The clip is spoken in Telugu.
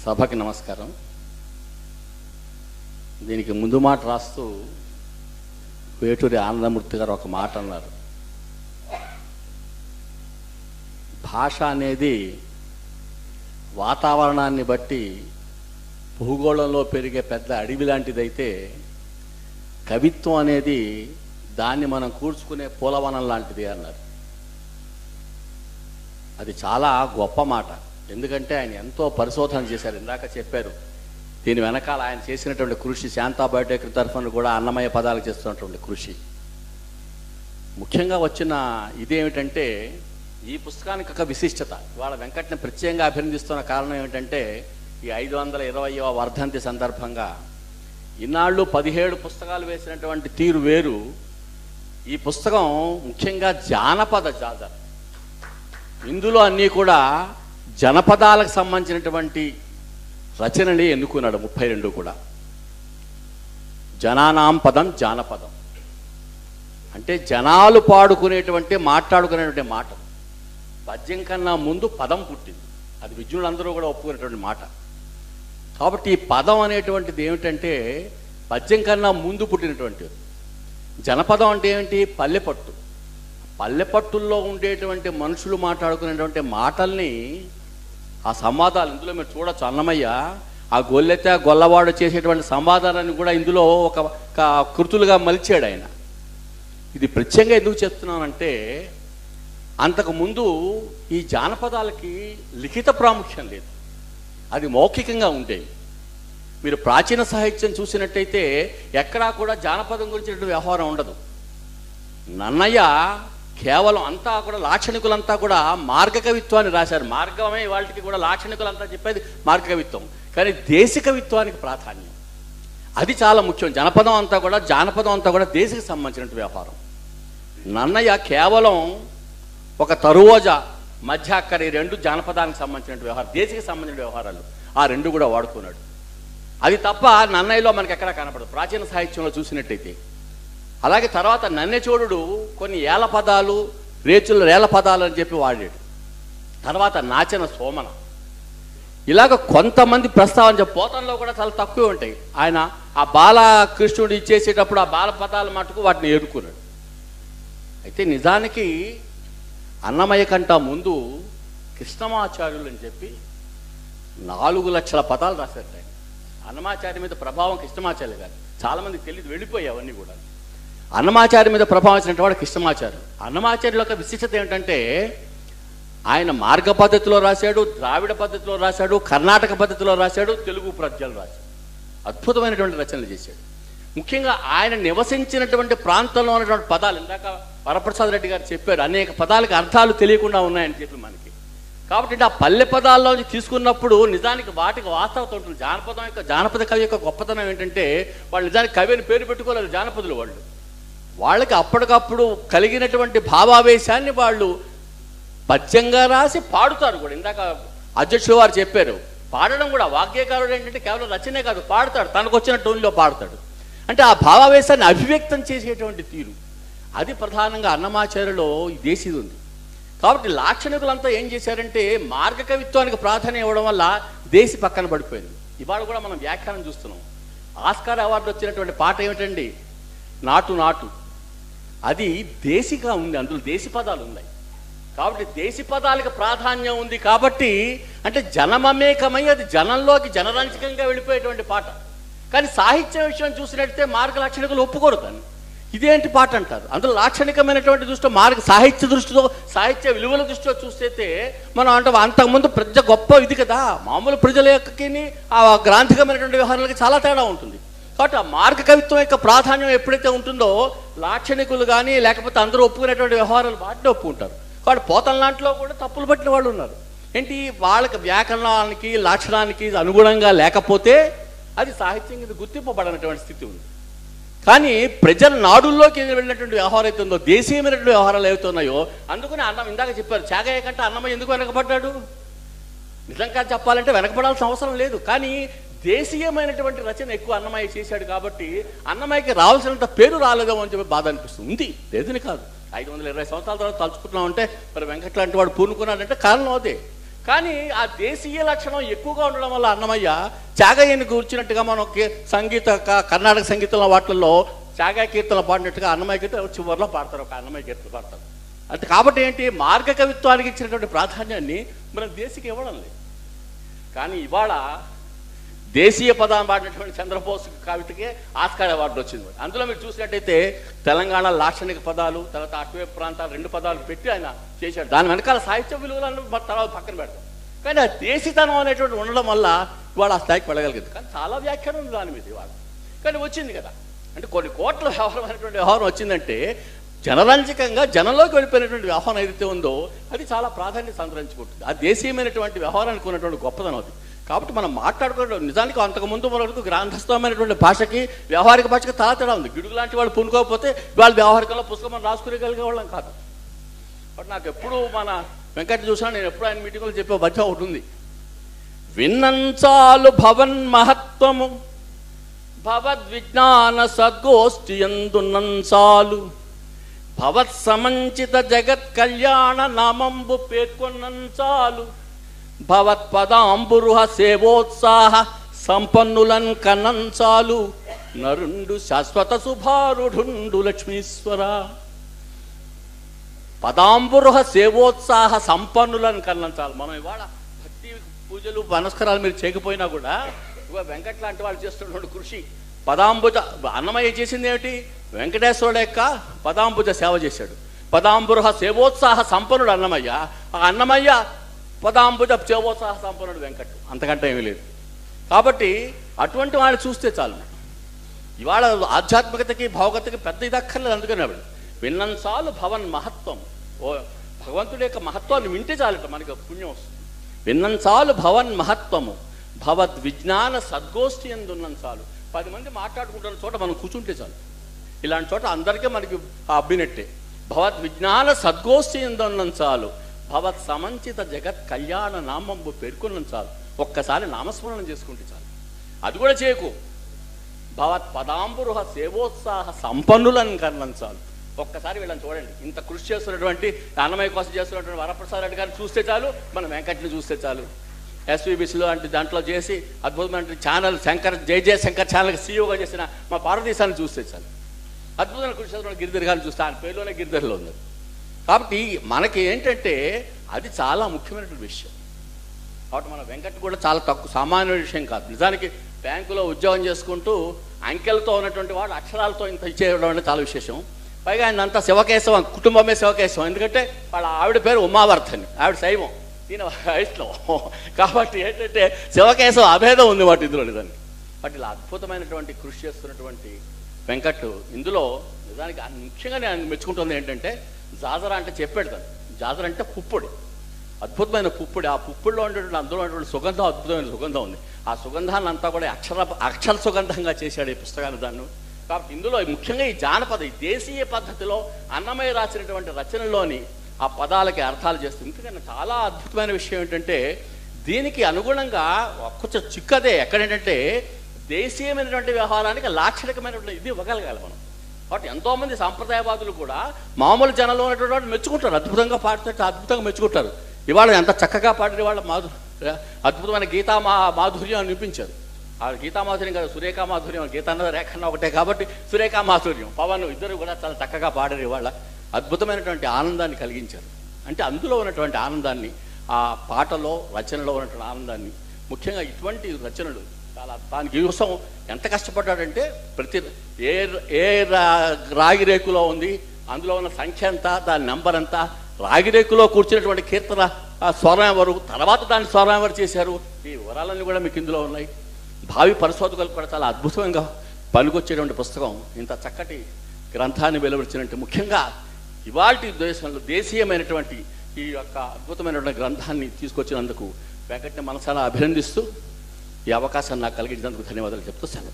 సభకి నమస్కారం. దీనికి ముందు మాట రాస్తూ వేటూరి ఆనందమూర్తి గారు ఒక మాట అన్నారు. భాష అనేది వాతావరణాన్ని బట్టి భూగోళంలో పెరిగే పెద్ద అడవి లాంటిదైతే, కవిత్వం అనేది దాన్ని మనం కూర్చుకునే పూలవనం లాంటిది అన్నారు. అది చాలా గొప్ప మాట. ఎందుకంటే ఆయన ఎంతో పరిశోధన చేశారు. ఇందాక చెప్పారు, దీని వెనకాల ఆయన చేసినటువంటి కృషి, శాంతా బయోటెక్ తరఫున కూడా అన్నమయ్య పదాలు చేస్తున్నటువంటి కృషి. ముఖ్యంగా వచ్చిన ఇదేమిటంటే, ఈ పుస్తకానికి ఒక విశిష్టత. ఇవాళ వెంకట్ని ప్రత్యేకంగా అభినందిస్తున్న కారణం ఏమిటంటే, ఈ 520వ వర్ధంతి సందర్భంగా ఇన్నాళ్ళు 17 పుస్తకాలు వేసినటువంటి తీరు వేరు. ఈ పుస్తకం ముఖ్యంగా జానపద జాజర్. ఇందులో అన్నీ కూడా జనపదాలకు సంబంధించినటువంటి రచనని ఎన్నుకున్నాడు. 32 కూడా జనానాం పదం జానపదం అంటే జనాలు పాడుకునేటువంటి మాట్లాడుకునేటువంటి మాటలు. పద్యం కన్నా ముందు పదం పుట్టింది. అది విద్యులందరూ కూడా ఒప్పుకునేటువంటి మాట. కాబట్టి ఈ పదం అనేటువంటిది ఏమిటంటే పద్యం కన్నా ముందు పుట్టినటువంటిది. జనపదం అంటే ఏమిటి? పల్లెపట్టు. పల్లెపట్టుల్లో ఉండేటువంటి మనుషులు మాట్లాడుకునేటువంటి మాటల్ని, ఆ సంవాదాలు ఇందులో మీరు చూడొచ్చు. అన్నమయ్య ఆ గొల్లెత్తే గొల్లవాడు చేసేటువంటి సంవాదాలను కూడా ఇందులో ఒక కృతులుగా మలిచాడు ఆయన. ఇది ప్రత్యేకంగా ఎందుకు చెప్తున్నానంటే, అంతకుముందు ఈ జానపదాలకి లిఖిత ప్రాముఖ్యం లేదు, అది మౌఖికంగా ఉండేవి. మీరు ప్రాచీన సాహిత్యం చూసినట్టయితే ఎక్కడా కూడా జానపదం గురించి వ్యవహారం ఉండదు. నన్నయ్య కేవలం అంతా కూడా లాక్షణికులంతా కూడా మార్గకవిత్వాన్ని రాశారు. మార్గమే వాళ్ళకి కూడా లాక్షణికులంతా చెప్పేది మార్గకవిత్వం, కానీ దేశ కవిత్వానికి ప్రాధాన్యం. అది చాలా ముఖ్యం. జానపదం అంతా కూడా దేశకు సంబంధించిన వ్యవహారం. నన్నయ్య కేవలం ఒక తరువోజ మధ్యాక్కర, ఈ 2 జానపదానికి సంబంధించిన వ్యవహారం, దేశకు సంబంధించిన వ్యవహారాలు, ఆ 2 కూడా వాడుకున్నాడు. అది తప్ప నన్నయ్యలో మనకి ఎక్కడా కనపడదు ప్రాచీన సాహిత్యంలో చూసినట్టయితే. అలాగే తర్వాత నన్నెచోడుడు కొన్ని ఏల పదాలు, రేల పదాలు అని చెప్పి వాడాడు. తర్వాత నాచన సోమన, ఇలాగ కొంతమంది ప్రస్తావన పోతంలో కూడా చాలా తక్కువ ఉంటాయి. ఆయన ఆ బాలకృష్ణుడు ఇచ్చేసేటప్పుడు ఆ బాల పదాల మటుకు వాటిని ఎదుర్కొన్నాడు. అయితే నిజానికి అన్నమయ్య కంట ముందు కృష్ణమాచార్యులు అని చెప్పి 4 లక్షల పదాలు రాశారు ఆయన. అన్నమాచార్య మీద ప్రభావం కృష్ణమాచార్య గారు. చాలామందికి తెలియదు, వెళ్ళిపోయాయి అవన్నీ కూడా. అన్నమాచార్య మీద ప్రభావం వచ్చినటువంటి వాడు కృష్ణమాచార్యులు. అన్నమాచార్యుల యొక్క విశిష్టత ఏమిటంటే, ఆయన మార్గ పద్ధతిలో రాశాడు, ద్రావిడ పద్ధతిలో రాశాడు, కర్ణాటక పద్ధతిలో రాశాడు, తెలుగు పద్యాలు రాశాడు. అద్భుతమైనటువంటి రచనలు చేశాడు. ముఖ్యంగా ఆయన నివసించినటువంటి ప్రాంతంలో ఉన్నటువంటి పదాలు, ఇందాక వరప్రసాద్ రెడ్డి గారు చెప్పారు, అనేక పదాలకు అర్థాలు తెలియకుండా ఉన్నాయని చెప్పి మనకి. కాబట్టి ఆ పల్లె పదాల్లోంచి తీసుకున్నప్పుడు నిజానికి వాటికి వాస్తవత ఉంటుంది. జానపద కవి యొక్క గొప్పతనం ఏంటంటే, వాళ్ళు నిజానికి కవి అని పేరు పెట్టుకోలేదు జానపదులు. వాళ్ళకి అప్పటికప్పుడు కలిగినటువంటి భావావేశాన్ని వాళ్ళు పద్యంగా రాసి పాడుతారు కూడా. ఇందాక అధ్యక్షుడు వారు చెప్పారు, పాడడం కూడా. వాగ్గేయకారుడు ఏంటంటే కేవలం రచనే కాదు, పాడతాడు, తనకు వచ్చిన టోన్లో పాడతాడు. అంటే ఆ భావావేశాన్ని అభివ్యక్తం చేసేటువంటి తీరు, అది ప్రధానంగా అన్నమాచార్యలో ఈ దేశీది ఉంది. కాబట్టి లాక్షణికులంతా ఏం చేశారంటే, మార్గ కవిత్వానికి ప్రాధాన్యం ఇవ్వడం వల్ల దేశీ పక్కన పడిపోయింది. ఇవాళ కూడా మనం వ్యాఖ్యానం చూస్తున్నాం. ఆస్కార్ అవార్డు వచ్చినటువంటి పాట ఏమిటండి? నాటు నాటు. అది దేశీగా ఉంది, అందులో దేశీ పదాలు ఉన్నాయి. కాబట్టి దేశీ పదాలకు ప్రాధాన్యం ఉంది. కాబట్టి అంటే జనమమేకమై అది జనంలోకి జనరంజకంగా వెళ్ళిపోయేటువంటి పాట. కానీ సాహిత్య విషయం చూసినట్టయితే మార్గ లాక్షణికులు ఒప్పుకోరు దాన్ని. ఇదేంటి పాట అంటారు. అందులో లాక్షణికమైనటువంటి దృష్టిలో సాహిత్య దృష్టిలో, సాహిత్య విలువల దృష్టిలో చూస్తే మనం అంటే అంతకుముందు ప్రజ గొప్ప ఇది కదా, మామూలు ప్రజల యొక్కకి ఆ గ్రాంథికమైనటువంటి వ్యవహారాలకి చాలా తేడా ఉంటుంది. కాబట్టి ఆ మార్గ కవిత్వం యొక్క ప్రాధాన్యం ఎప్పుడైతే ఉంటుందో, లాక్షణికులు కానీ లేకపోతే అందరూ ఒప్పుకునేటువంటి వ్యవహారాలు వాటిని ఒప్పుకుంటారు. కాబట్టి పోతన లాంటిలో కూడా తప్పులు పట్టిన వాళ్ళు ఉన్నారు. ఏంటి, వాళ్ళకి వ్యాకరణానికి లాక్షణానికి అనుగుణంగా లేకపోతే అది సాహిత్యం ఇది గుర్తింపబడనటువంటి స్థితి ఉంది. కానీ ప్రజల నాడుల్లోకి వెళ్ళినటువంటి వ్యవహారం అయితే ఉందో, దేశీయమైనటువంటి వ్యవహారాలు ఏవైతున్నాయో, అందుకని ఇందాక చెప్పారు, త్యాగయ్య కంటే అన్నమయ్య ఎందుకు వెనకబడ్డాడు? నిజంగా చెప్పాలంటే వెనకబడాల్సిన అవసరం లేదు. కానీ దేశీయమైనటువంటి రచన ఎక్కువ అన్నమయ్య చేశాడు. కాబట్టి అన్నమయ్యకి రావాల్సినంత పేరు రాలేదో అని చెప్పి బాధ అనిపిస్తుంది. ఉంది, లేదని కాదు. 520 సంవత్సరాల తర్వాత తలుచుకుంటున్నామంటే మరి వెంకట్ లాంటి వాడు పూనుకున్నాడంటే కారణం అదే. కానీ ఆ దేశీయ లక్షణం ఎక్కువగా ఉండడం వల్ల అన్నమయ్య త్యాగయ్యని కూర్చున్నట్టుగా మనం కర్ణాటక సంగీతంలో వాటిల్లో త్యాగ కీర్తన పాడినట్టుగా అన్నమయ్య కీర్తన చివరిలో పాడతారు, ఒక అన్నమయ్య కీర్తన పాడతారు. అంటే కాబట్టి ఏంటి, మార్గ కవిత్వానికి ఇచ్చినటువంటి ప్రాధాన్యాన్ని మనం దేశీకి ఇవ్వడం లేదు. కానీ ఇవాళ దేశీయ పదాన్ని పాడినటువంటి చంద్రబోస్ కవితకే ఆస్కార్ అవార్డు వచ్చింది. అందులో మీరు చూసినట్టయితే తెలంగాణ లాక్షణిక పదాలు, తర్వాత అటువైపు ప్రాంతాలు 2 పదాలు పెట్టి ఆయన చేశాడు. దాని వెనకాల సాహిత్య విలువలను తర్వాత పక్కన పెడతాం. కానీ ఆ దేశీతనం అనేటువంటి ఉండడం వల్ల ఇవాళ ఆ స్థాయికి వెళ్ళగలిగింది. కానీ చాలా వ్యాఖ్యానం ఉంది దాని మీద ఇవాళ. కానీ వచ్చింది కదా, అంటే కొన్ని కోట్ల వ్యవహారమైనటువంటి వ్యవహారం వచ్చిందంటే జనరంజకంగా జనంలోకి వెళ్ళిపోయినటువంటి వ్యవహారం ఏదైతే ఉందో అది చాలా ప్రాధాన్యత సంతరించుకుంటుంది. ఆ దేశీయమైనటువంటి వ్యవహారానికి ఉన్నటువంటి గొప్పదనం అది. కాబట్టి మనం మాట్లాడుకోవడం నిజానికి అంతకుముందు మనకు గ్రంథస్థమైనటువంటి భాషకి వ్యవహారిక భాషకి చాలా తేడా ఉంది. గిడుగు లాంటి వాళ్ళు పూనుకోకపోతే వాళ్ళు వ్యవహారికంలో పుస్తకం మనం రాసుకునేగలిగే వాళ్ళం కాదు. బట్ నాకు ఎప్పుడు మన వెంకట చూసినా నేను ఎప్పుడు ఆయన మీటింగ్లో చెప్పే పద్యం ఒకటి ఉంది. విన్నంచాలు భవన్ మహత్వము భవద్విజ్ఞాన సద్గోష్ఠి యందున్నంచాలు భవత్ సమంచిత జగత్ కళ్యాణ నామంబు పేర్కొన్నంచాలు భవత్పదాంబురుహ సేవోత్సాహ సంపన్నులన్ కన్నంచాలు నరుండు శాశ్వత శుభారుఢుండు లక్ష్మీశ్వర. పదాంబురుహ సేవోత్సాహ సంపన్నులను కన్నంచాలు. మనం ఇవాళ భక్తి పూజలు పునస్కారాలు మీరు చేయకపోయినా కూడా వెంకట లాంటి వాళ్ళు చేస్తున్నటువంటి కృషి పదాంబుజ అన్నమయ్య చేసింది ఏమిటి, వెంకటేశ్వరుడు యొక్క పదాంబుజ సేవ చేశాడు. పదాంబురుహ సేవోత్సాహ సంపన్నుడు అన్నమయ్య, ఆ అన్నమయ్య పదాంబుజ సేవోత్సాహ సంపన్నుడు వెంకట్, అంతకంటే ఏమీ లేదు. కాబట్టి అటువంటి వాడిని చూస్తే చాలు. ఇవాళ ఆధ్యాత్మికతకి భావగతకి పెద్ద ఇదక్కర్లేదు. అందుకనే విన్నంచాలు భవన్ మహత్వం, ఓ భగవంతుడి యొక్క మహత్వాన్ని వింటే చాలట మనకి పుణ్యం వస్తుంది. విన్నంచాలు భవన్ మహత్వము భవద్ విజ్ఞాన సద్గోష్ఠి ఎందున్నంచాలు. 10 మంది మాట్లాడుకుంటున్న చోట మనం కూర్చుంటే చాలు. ఇలాంటి చోట అందరికీ మనకి అబ్బినట్టే. భవద్ విజ్ఞాన సద్గోష్ఠి ఎందున్నంచాలు భవత్ సమంచిత జగత్ కళ్యాణ నామంబు పేర్కొన్న చాలు. ఒక్కసారి నామస్మరణం చేసుకుంటే చాలు. అది కూడా చేయకు, భవత్ పదాంబురుహ సేవోత్సాహ సంపన్నులను కర్ణం చాలు. ఒక్కసారి వీళ్ళని చూడండి. ఇంత కృషి చేస్తున్నటువంటి అన్నమయ్య కోసం చేస్తున్నటువంటి వరప్రసాద్ రెడ్డి గారిని చూస్తే చాలు, మన వెంకట్ని చూస్తే చాలు. ఎస్వీబీసీలో అంటే దాంట్లో చేసి అద్భుతమైన ఛానల్ శంకర్ జయ శంకర్ ఛానల్కి సీఈఓగా చేసిన మా పార్వతీశాన్ని చూస్తే చాలు. అద్భుతమైన కృషి చేస్తున్న గిరిధర్ గారిని చూస్తే ఆయన పేరులోనే గిరిధర్లో ఉంది. కాబట్టి మనకి ఏంటంటే అది చాలా ముఖ్యమైనటువంటి విషయం. కాబట్టి మన వెంకట్ కూడా చాలా తక్కువ సామాన్య విషయం కాదు. నిజానికి బ్యాంకులో ఉద్యోగం చేసుకుంటూ అంకెలతో ఉన్నటువంటి వాడు అక్షరాలతో ఇంత ఇచ్చేయడం అంటే చాలా విశేషం. పైగా ఆయన అంతా శివకేశవం, కుటుంబమే శివకేశవం. ఎందుకంటే వాళ్ళ ఆవిడ పేరు ఉమావర్ధని, ఆవిడ శైవం, ఈయన వైష్ణవం. కాబట్టి ఏంటంటే శివకేశవ అభేదం ఉంది వాటి ఇందులో నిజానికి. వాటి ఇలా అద్భుతమైనటువంటి కృషి చేస్తున్నటువంటి వెంకట్ ఇందులో నిజానికి ముఖ్యంగా నేను మెచ్చుకుంటుంది ఏంటంటే జాజర అంటే చెప్పాడు తను. జాజర అంటే పుప్పొడి, అద్భుతమైన పుప్పొడి. ఆ పుప్పొడిలో ఉండేటువంటి అందులో ఉన్నటువంటి సుగంధం అద్భుతమైన సుగంధం ఉంది. ఆ సుగంధాన్ని అంతా కూడా అక్షర సుగంధంగా చేశాడు ఈ పుస్తకాన్ని దాన్ని. కాబట్టి ఇందులో ముఖ్యంగా ఈ జానపద ఈ దేశీయ పద్ధతిలో అన్నమయ్య రాసినటువంటి రచనలోని ఆ పదాలకి అర్థాలు చేస్తుంది. ఎందుకంటే చాలా అద్భుతమైన విషయం ఏంటంటే దీనికి అనుగుణంగా కొంచెం చిక్కదే ఎక్కడేంటంటే దేశీయమైనటువంటి వ్యవహారానికి లాక్షణికమైనటువంటి ఇది ఇవ్వగలగాలి మనం. కాబట్టి ఎంతోమంది సాంప్రదాయవాదులు కూడా మామూలు జనంలో ఉన్నటువంటి వాళ్ళు మెచ్చుకుంటారు, అద్భుతంగా పాడితే అద్భుతంగా మెచ్చుకుంటారు. ఇవాళ ఎంత చక్కగా పాడిన వాళ్ళ అద్భుతమైన గీతా మాధుర్యం అనిపించారు. ఆ గీతా మాధుర్యం కదా, సురేఖా మాధుర్యం. గీత అన్నది రేఖ అన్న ఒకటే కాబట్టి సురేఖా మాధుర్యం. పవన్ ఇద్దరు కూడా చాలా చక్కగా పాడారు. ఇవాళ అద్భుతమైనటువంటి ఆనందాన్ని కలిగించారు. అంటే అందులో ఉన్నటువంటి ఆనందాన్ని, ఆ పాటలో రచనలో ఉన్నటువంటి ఆనందాన్ని, ముఖ్యంగా ఇటువంటి రచనలు చాలా దానికోసం ఎంత కష్టపడ్డాడంటే ప్రతి ఏ రాగి రేకులో ఉంది, అందులో ఉన్న సంఖ్య ఎంత, దాని నెంబర్ ఎంత, రాగి రేకులో కూర్చున్నటువంటి కీర్తన స్వరం ఎవరు, తర్వాత దాన్ని స్వరం ఎవరు చేశారు, ఈ వివరాలన్నీ కూడా మీకు ఇందులో ఉన్నాయి. భావి పరిశోధకులకు కూడా చాలా అద్భుతంగా పనికొచ్చేటువంటి పుస్తకం. ఇంత చక్కటి గ్రంథాన్ని వెలువరించినట్టు ముఖ్యంగా ఇవాల్టి దేశంలో దేశీయమైనటువంటి ఈ యొక్క అద్భుతమైనటువంటి గ్రంథాన్ని తీసుకొచ్చినందుకు వెంకట్ని మనసారా అభినందిస్తూ ఈ అవకాశాన్ని నాకు కలిగించినందుకు ధన్యవాదాలు చెప్తూ సెలవు.